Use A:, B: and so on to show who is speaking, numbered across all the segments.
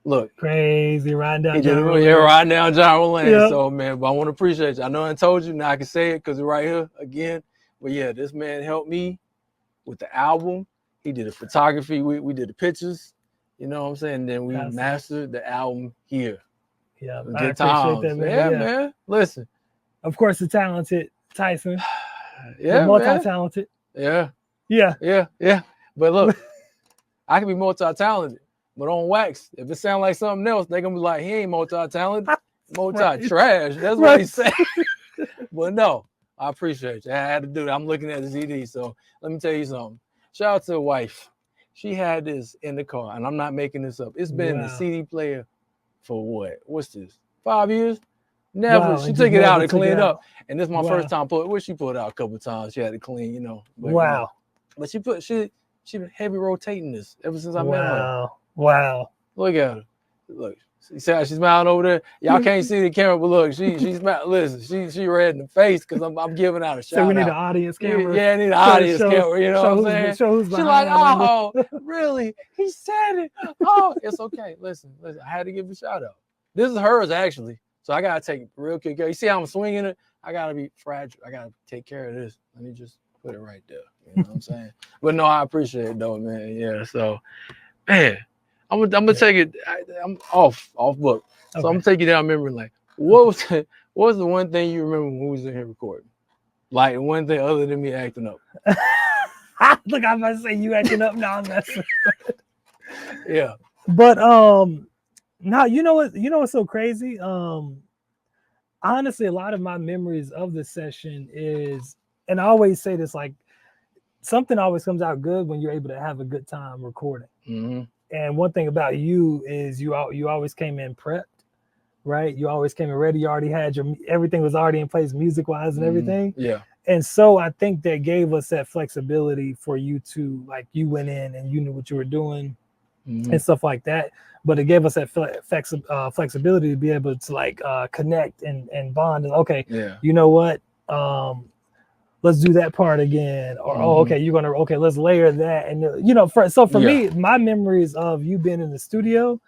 A: look,
B: crazy riding down.
A: He did
B: John
A: yeah, riding down John Lane.
B: Yep.
A: So man, but I want to appreciate you. I know I told you, now I can say it because it's right here again. But yeah, this man helped me with the album. He did the photography. We did the pictures. You know what I'm saying? Then we mastered the album here.
B: Yeah,
A: Good
B: I appreciate
A: times.
B: that, man.
A: Yeah, man. Listen.
B: Of course, the talented Tyson.
A: Yeah,
B: the multi-talented.
A: Yeah.
B: Yeah.
A: Yeah. But look, I can be multi-talented, but on wax, if it sounds like something else, they're gonna be like, he ain't multi-talented, multi-trash. That's what he said. But no, I appreciate you. I had to do that. I'm looking at the CD, so let me tell you something. Shout out to the wife. She had this in the car, and I'm not making this up. It's been in the CD player for what? What's this? 5 years? Never.
B: Wow,
A: she took it out and cleaned up. And this is my first time she put it out a couple of times. She had to clean, you know. But,
B: wow.
A: You know, but she been heavy rotating this ever since I met her.
B: Wow.
A: Look at her. Look. You see how she's smiling over there? Y'all can't see the camera, but look, she's smiling. Listen, she red in the face because I'm giving out a shout out.
B: So we need an audience camera.
A: Yeah, I need an audience camera. You know what I'm saying? She's like, oh, really? He said it. Oh, it's okay. Listen. I had to give a shout out. This is hers actually, so I gotta take real good care. You see how I'm swinging it? I gotta be fragile. I gotta take care of this. Let me just put it right there. You know what I'm saying? But no, I appreciate it though, man. Yeah. So, man. I'm gonna take it. I'm off book, so I'm gonna take you down memory lane. What was the one thing you remember when we was in here recording? Like one thing other than me acting up.
B: Look, I'm about to say you acting up now. That's
A: yeah.
B: But now you know what's so crazy. Honestly, a lot of my memories of the session is, and I always say this, like something always comes out good when you're able to have a good time recording.
A: Mm-hmm.
B: And one thing about you is you always came in prepped, right? You always came in ready. You already had everything was already in place music wise and everything.
A: Yeah.
B: And so I think that gave us that flexibility for you to, like, you went in and you knew what you were doing and stuff like that. But it gave us that flexibility to be able to like connect and bond. And okay, you know what? Let's do that part again, or let's layer that, and you know, for me, my memories of you being in the studio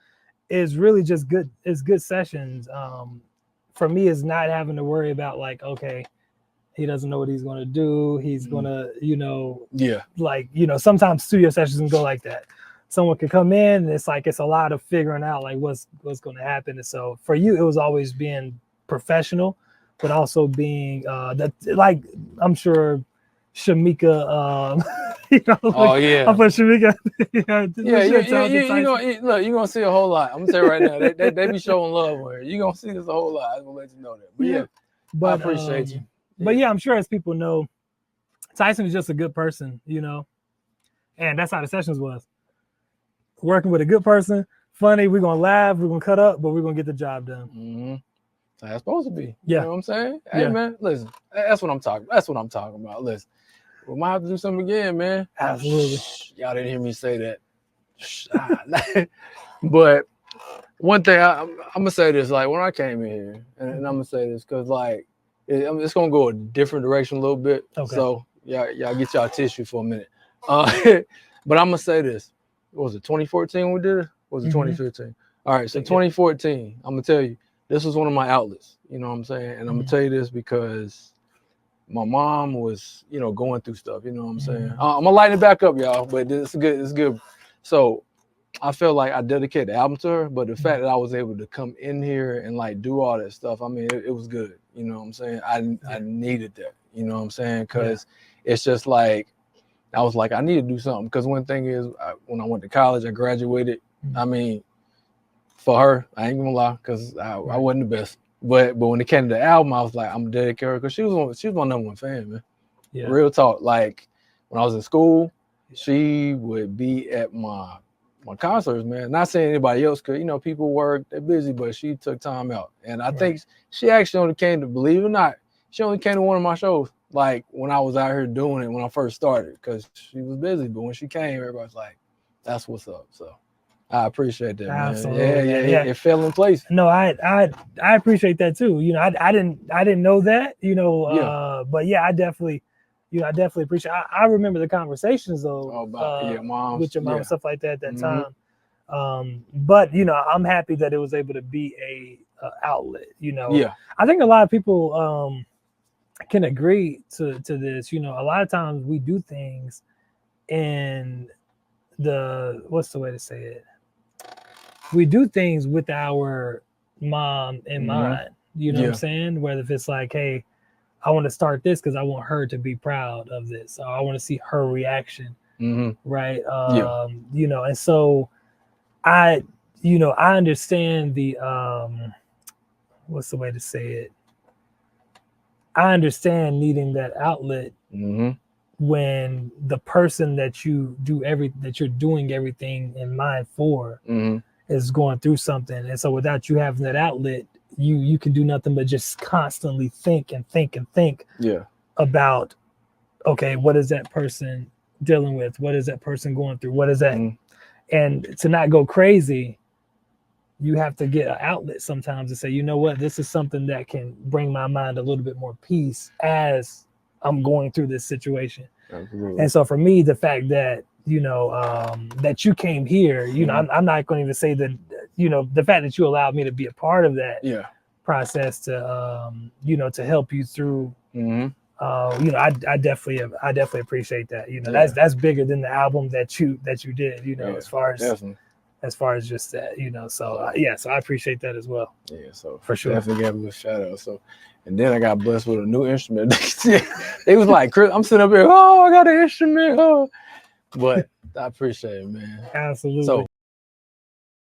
B: is really just good. It's good sessions. For me, is not having to worry about like, okay, he doesn't know what he's going to do. He's going to, you know, like, you know, sometimes studio sessions can go like that. Someone could come in and it's like it's a lot of figuring out like what's going to happen. And so for you, it was always being professional, but also being that, like, I'm sure Shamika, you know, I'll put Shamika.
A: You're gonna see a whole lot. I'm gonna tell you right now, they be showing love on her. You're gonna see this a whole lot. I'm gonna let you know that. But I appreciate you.
B: But yeah, I'm sure as people know, Tyson is just a good person, you know, and that's how the sessions was. Working with a good person, funny, we're gonna laugh, we're gonna cut up, but we're gonna get the job done.
A: Mm-hmm. That's supposed to be. You know what I'm saying? Hey man, listen, that's what I'm talking about. Listen, we might have to do something again, man.
B: Absolutely.
A: Y'all didn't hear me say that. But one thing I'm gonna say this, like when I came in here, and I'm gonna say this because like it's gonna go a different direction a little bit. Okay. So y'all get y'all tissue for a minute. But I'm gonna say this. What was it 2014 we did it? Or was it 2015? All right, so 2014, I'm gonna tell you, this was one of my outlets, you know what I'm saying? And I'm gonna tell you this because my mom was, you know, going through stuff, you know what I'm saying? I'm gonna lighten it back up, y'all, but it's good. So I felt like I dedicated the album to her, but the fact that I was able to come in here and like do all that stuff, I mean, it was good, you know what I'm saying? I needed that, you know what I'm saying? Because it's just like, I was like, I need to do something. Because one thing is, when I went to college, I graduated. I mean, for her, I ain't gonna lie, because I wasn't the best. But when it came to the album, I was like, I'm dedicated to her because she was my number one fan, man. Yeah. Real talk. Like when I was in school, she would be at my concerts, man. Not saying anybody else could, you know, people work, they're busy, but she took time out. And I think she actually only came to, believe it or not, she only came to one of my shows. Like when I was out here doing it when I first started, because she was busy. But when she came, everybody's like, "That's what's up." So I appreciate that,
B: absolutely,
A: man. Yeah. It fell in place.
B: No, I appreciate that too. You know, I didn't know that. You know, but yeah, I definitely appreciate. I remember the conversations though,
A: moms,
B: with your mom and stuff like that at that time. But I'm happy that it was able to be a outlet.
A: Yeah.
B: I think a lot of people can agree to this. A lot of times we do things in what's the way to say it? We do things with our mom in mind. You know what I'm saying? Whether if it's like, hey, I want to start this because I want her to be proud of this, or I want to see her reaction. Right. And so I understand the what's the way to say it? I understand needing that outlet when the person that you're doing everything in mind for is going through something. And so without you having that outlet, you can do nothing but just constantly think about, okay, what is that person dealing with? What is that person going through? What is that? And to not go crazy, you have to get an outlet sometimes to say, you know what, this is something that can bring my mind a little bit more peace as I'm going through this situation.
A: Absolutely.
B: And so for me, the fact that, that you came here, I'm not going to even say that, the fact that you allowed me to be a part of that process to, to help you through, I definitely appreciate that. That's bigger than the album that you did, as far as just that, so so I appreciate that as well.
A: Yeah, so
B: for sure,
A: definitely gave a little shout out. So, and then I got blessed with a new instrument. They was like, Chris, I'm sitting up here, oh, I got an instrument, but I appreciate it, man.
B: Absolutely.
A: So